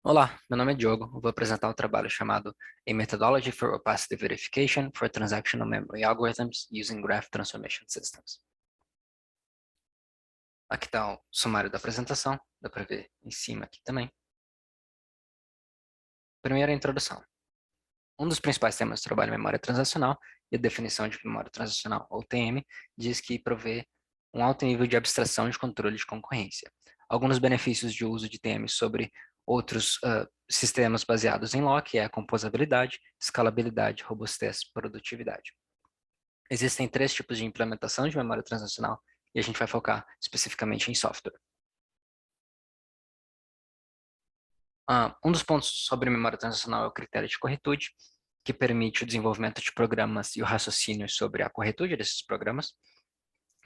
Olá, meu nome é Diogo. Eu vou apresentar um trabalho chamado A Methodology for Opacity Verification for Transactional Memory Algorithms Using Graph Transformation Systems. Aqui está o sumário da apresentação, dá para ver em cima aqui também. Primeiro, a introdução. Um dos principais temas do trabalho é memória transacional, e a definição de memória transacional, ou TM, diz que provê um alto nível de abstração de controle de concorrência. Alguns benefícios de uso de TM sobre outros sistemas baseados em lock é a composabilidade, escalabilidade, robustez, produtividade. Existem três tipos de implementação de memória transacional, e a gente vai focar especificamente em software. Um dos pontos sobre memória transacional é o critério de corretude, que permite o desenvolvimento de programas e o raciocínio sobre a corretude desses programas.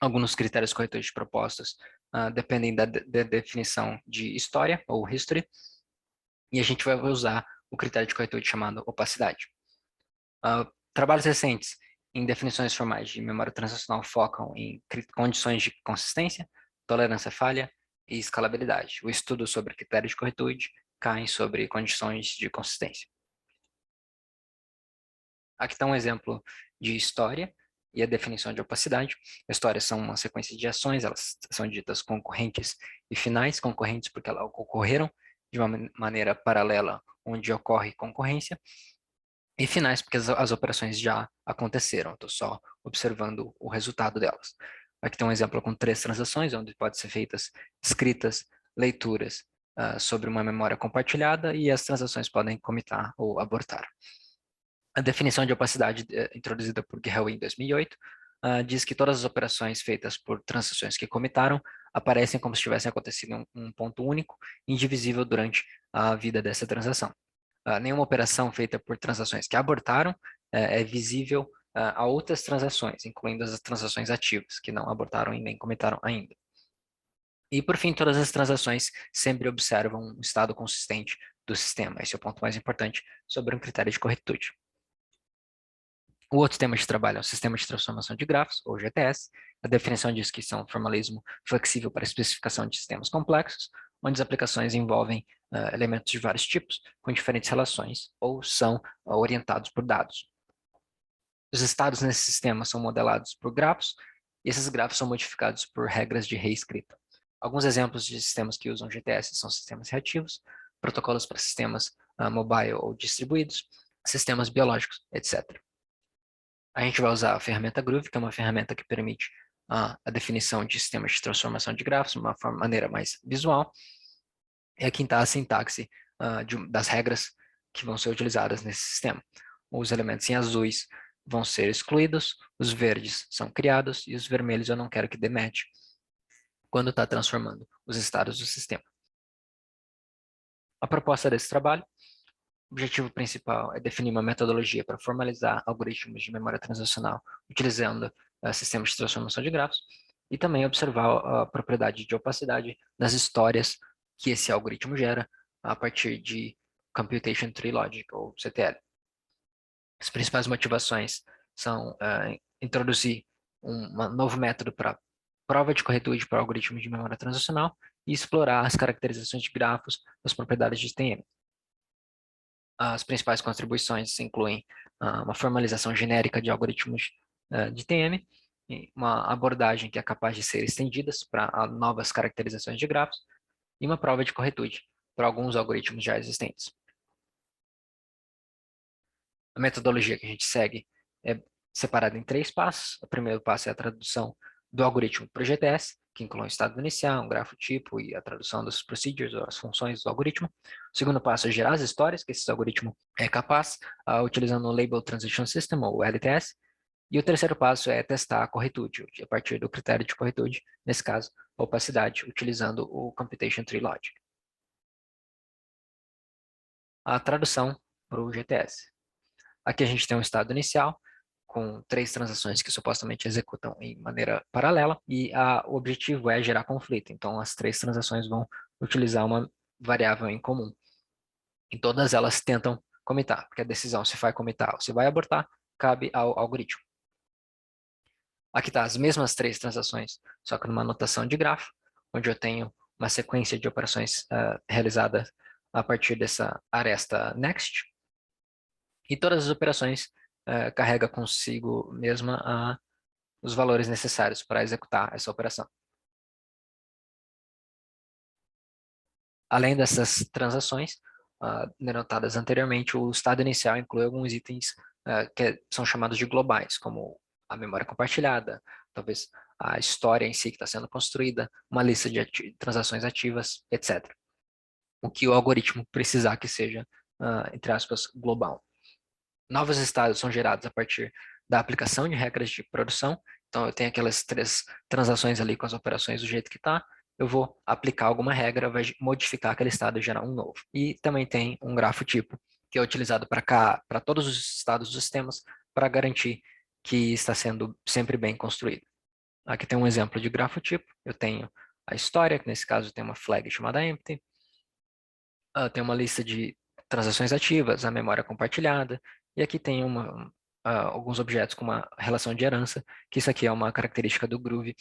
Alguns critérios corretores propostos dependem da definição de história, ou history, e a gente vai usar o critério de corretude chamado opacidade. Trabalhos recentes em definições formais de memória transacional focam em condições de consistência, tolerância à falha e escalabilidade. O estudo sobre critério de corretude cai sobre condições de consistência. Aqui está um exemplo de história e a definição de opacidade. Histórias são uma sequência de ações, elas são ditas concorrentes e finais, concorrentes porque elas ocorreram de uma maneira paralela onde ocorre concorrência, e finais porque as operações já aconteceram, estou só observando o resultado delas. Aqui tem um exemplo com 3 transações, onde pode ser feitas escritas, leituras sobre uma memória compartilhada, e as transações podem comitar ou abortar. A definição de opacidade introduzida por Gehlwe em 2008 diz que todas as operações feitas por transações que comitaram aparecem como se tivessem acontecido em um ponto único, indivisível durante a vida dessa transação. Nenhuma operação feita por transações que abortaram é visível a outras transações, incluindo as transações ativas, que não abortaram e nem comitaram ainda. E, por fim, todas as transações sempre observam um estado consistente do sistema. Esse é o ponto mais importante sobre um critério de corretude. O outro tema de trabalho é o sistema de transformação de grafos, ou GTS. A definição diz que são um formalismo flexível para especificação de sistemas complexos, onde as aplicações envolvem elementos de vários tipos, com diferentes relações, ou são orientados por dados. Os estados nesse sistema são modelados por grafos, e esses grafos são modificados por regras de reescrita. Alguns exemplos de sistemas que usam GTS são sistemas reativos, protocolos para sistemas mobile ou distribuídos, sistemas biológicos, etc. A gente vai usar a ferramenta Groove, que é uma ferramenta que permite a definição de sistemas de transformação de grafos de uma maneira mais visual. E aqui está a sintaxe das regras que vão ser utilizadas nesse sistema. Os elementos em azuis vão ser excluídos, os verdes são criados e os vermelhos eu não quero que dê match quando está transformando os estados do sistema. A proposta desse trabalho: o objetivo principal é definir uma metodologia para formalizar algoritmos de memória transacional utilizando sistemas de transformação de grafos, e também observar a propriedade de opacidade das histórias que esse algoritmo gera a partir de Computation Tree Logic, ou CTL. As principais motivações são introduzir um novo método para prova de corretude para algoritmos de memória transacional e explorar as caracterizações de grafos das propriedades de TM. As principais contribuições incluem uma formalização genérica de algoritmos de TM, uma abordagem que é capaz de ser estendida para novas caracterizações de grafos, e uma prova de corretude para alguns algoritmos já existentes. A metodologia que a gente segue é separada em 3 passos. O primeiro passo é a tradução do algoritmo para o GTS, que inclui um estado inicial, um grafo tipo e a tradução dos procedures, ou as funções do algoritmo. O segundo passo é gerar as histórias que esse algoritmo é capaz, utilizando o Label Transition System, ou LTS. E o terceiro passo é testar a corretude, a partir do critério de corretude, nesse caso, a opacidade, utilizando o Computation Tree Logic. A tradução para o GTS. Aqui a gente tem um estado inicial, com 3 transações que supostamente executam em maneira paralela, e o objetivo é gerar conflito. Então, as 3 transações vão utilizar uma variável em comum. E todas elas tentam comitar, porque a decisão se vai comitar ou se vai abortar cabe ao algoritmo. Aqui está as mesmas 3 transações, só que numa notação de grafo, onde eu tenho uma sequência de operações realizadas a partir dessa aresta next, e todas as operações carrega consigo mesma os valores necessários para executar essa operação. Além dessas transações denotadas anteriormente, o estado inicial inclui alguns itens que são chamados de globais, como a memória compartilhada, talvez a história em si que está sendo construída, uma lista de transações ativas, etc. O que o algoritmo precisar que seja, entre aspas, global. Novos estados são gerados a partir da aplicação de regras de produção. Então, eu tenho aquelas 3 transações ali com as operações do jeito que está. Eu vou aplicar alguma regra, vai modificar aquele estado e gerar um novo. E também tem um grafo tipo, que é utilizado para todos os estados dos sistemas, para garantir que está sendo sempre bem construído. Aqui tem um exemplo de grafo tipo. Eu tenho a história, que nesse caso tem uma flag chamada empty. Tem uma lista de transações ativas, a memória compartilhada, e aqui tem alguns objetos com uma relação de herança, que isso aqui é uma característica do Groove.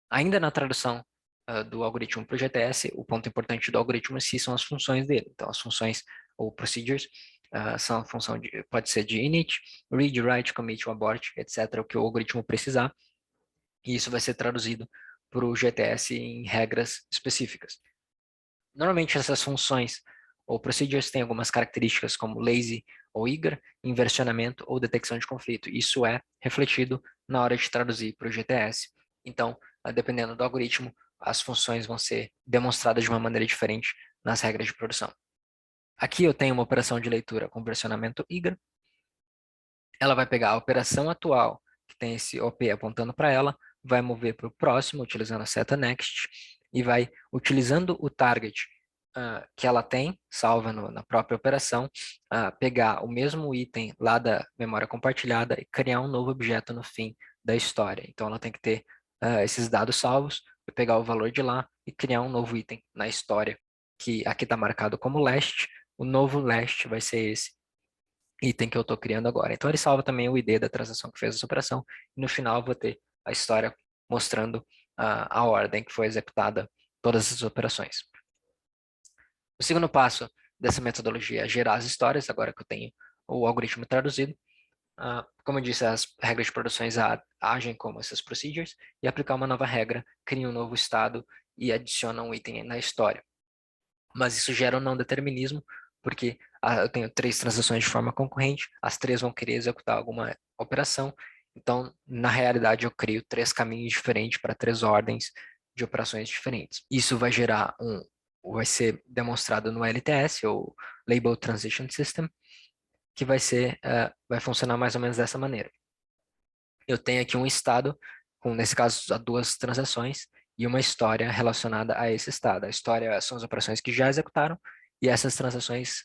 Ainda na tradução do algoritmo para o GTS, o ponto importante do algoritmo em si são as funções dele. Então, as funções ou procedures são a função pode ser de init, read, write, commit, abort, etc., o que o algoritmo precisar, e isso vai ser traduzido para o GTS em regras específicas. Normalmente essas funções ou procedures têm algumas características como lazy ou eager, inversionamento ou detecção de conflito. Isso é refletido na hora de traduzir para o GTS. Então, dependendo do algoritmo, as funções vão ser demonstradas de uma maneira diferente nas regras de produção. Aqui eu tenho uma operação de leitura com versionamento eager. Ela vai pegar a operação atual, que tem esse OP apontando para ela, vai mover para o próximo, utilizando a seta next, e vai, utilizando o target que ela tem, salva na própria operação, pegar o mesmo item lá da memória compartilhada e criar um novo objeto no fim da história. Então, ela tem que ter esses dados salvos, pegar o valor de lá e criar um novo item na história, que aqui está marcado como last. O novo last vai ser esse item que eu estou criando agora. Então, ele salva também o ID da transação que fez essa operação, e no final eu vou ter a história mostrando a ordem que foi executada todas as operações. O segundo passo dessa metodologia é gerar as histórias, agora que eu tenho o algoritmo traduzido. Como eu disse, as regras de produções agem como essas procedures, e aplicar uma nova regra, cria um novo estado e adiciona um item na história. Mas isso gera um não determinismo, porque eu tenho 3 transações de forma concorrente, as 3 vão querer executar alguma operação, então, na realidade, eu crio 3 caminhos diferentes para 3 ordens de operações diferentes. Isso vai gerar vai ser demonstrado no LTS, ou Label Transition System, que vai funcionar mais ou menos dessa maneira. Eu tenho aqui um estado, nesse caso, 2 transações, e uma história relacionada a esse estado. A história são as operações que já executaram, e essas transações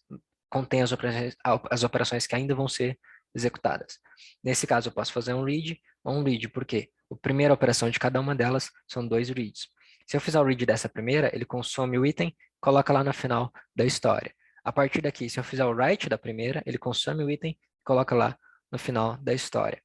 contêm as operações que ainda vão ser executadas. Nesse caso, eu posso fazer um read ou um read, porque a primeira operação de cada uma delas são 2 reads. Se eu fizer o read dessa primeira, ele consome o item, coloca lá no final da história. A partir daqui, se eu fizer o write da primeira, ele consome o item, coloca lá no final da história.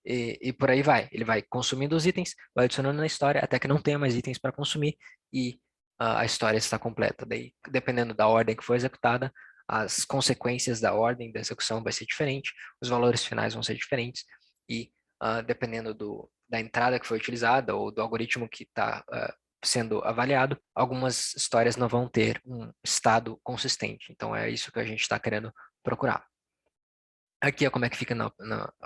E por aí vai. Ele vai consumindo os itens, vai adicionando na história, até que não tenha mais itens para consumir e a história está completa. Daí, dependendo da ordem que foi executada, as consequências da ordem da execução vai ser diferente, os valores finais vão ser diferentes e dependendo da entrada que foi utilizada ou do algoritmo que está sendo avaliado, algumas histórias não vão ter um estado consistente. Então, é isso que a gente está querendo procurar. Aqui é como é que fica na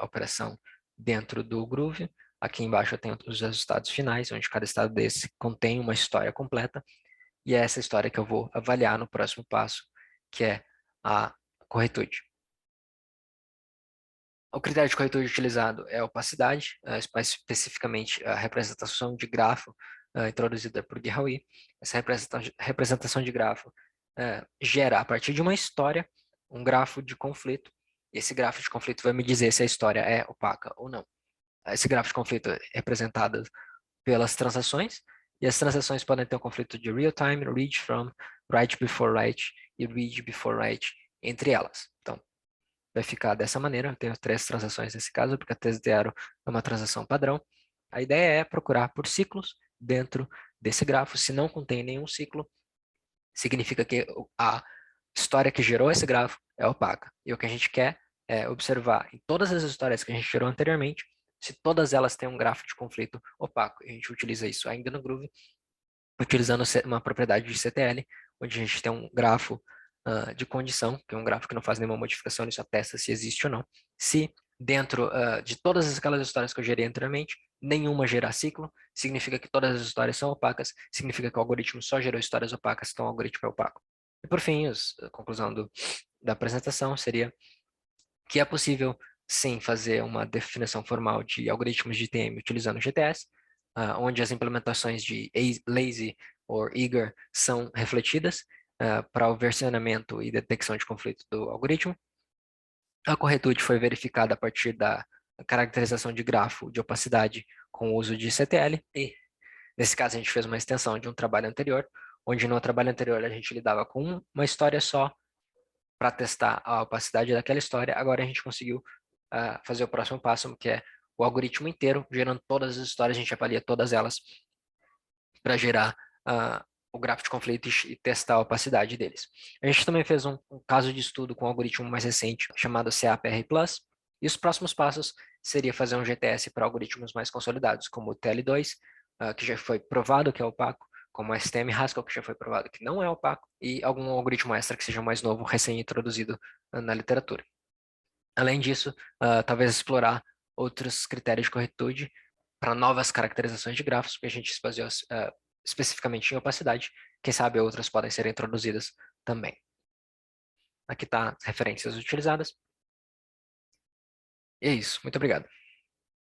operação dentro do Groove. Aqui embaixo eu tenho os resultados finais, onde cada estado desse contém uma história completa. E é essa história que eu vou avaliar no próximo passo, que é a corretude. O critério de corretude utilizado é a opacidade, especificamente a representação de grafo introduzida por Guerraoui. Essa representação de grafo gera, a partir de uma história, um grafo de conflito. Esse grafo de conflito vai me dizer se a história é opaca ou não. Esse grafo de conflito é representado pelas transações, e as transações podem ter um conflito de real time, read from, write before write e read before write entre elas. Então, vai ficar dessa maneira. Eu tenho 3 transações nesse caso, porque a T0 é uma transação padrão. A ideia é procurar por ciclos dentro desse grafo. Se não contém nenhum ciclo, significa que história que gerou esse grafo é opaca. E o que a gente quer é observar em todas as histórias que a gente gerou anteriormente, se todas elas têm um grafo de conflito opaco. E a gente utiliza isso ainda no Groove, utilizando uma propriedade de CTL, onde a gente tem um grafo de condição, que é um grafo que não faz nenhuma modificação, ele só testa se existe ou não. Se dentro de todas aquelas histórias que eu gerei anteriormente, nenhuma gerar ciclo, significa que todas as histórias são opacas, significa que o algoritmo só gerou histórias opacas, então o algoritmo é opaco. E por fim, a conclusão da apresentação seria que é possível, sim, fazer uma definição formal de algoritmos de ITM utilizando GTS, onde as implementações de lazy ou eager são refletidas para o versionamento e detecção de conflito do algoritmo. A corretude foi verificada a partir da caracterização de grafo de opacidade com o uso de CTL, e nesse caso a gente fez uma extensão de um trabalho anterior, onde no trabalho anterior a gente lidava com uma história só para testar a opacidade daquela história. Agora a gente conseguiu fazer o próximo passo, que é o algoritmo inteiro, gerando todas as histórias, a gente avalia todas elas para gerar o gráfico de conflito e testar a opacidade deles. A gente também fez um caso de estudo com um algoritmo mais recente chamado CAPR+, e os próximos passos seria fazer um GTS para algoritmos mais consolidados, como o TL2, que já foi provado que é opaco, como o STM Haskell, que já foi provado que não é opaco, e algum algoritmo extra que seja mais novo, recém-introduzido na literatura. Além disso, talvez explorar outros critérios de corretude para novas caracterizações de grafos, porque a gente se baseou especificamente em opacidade. Quem sabe outras podem ser introduzidas também. Aqui está as referências utilizadas. E é isso. Muito obrigado.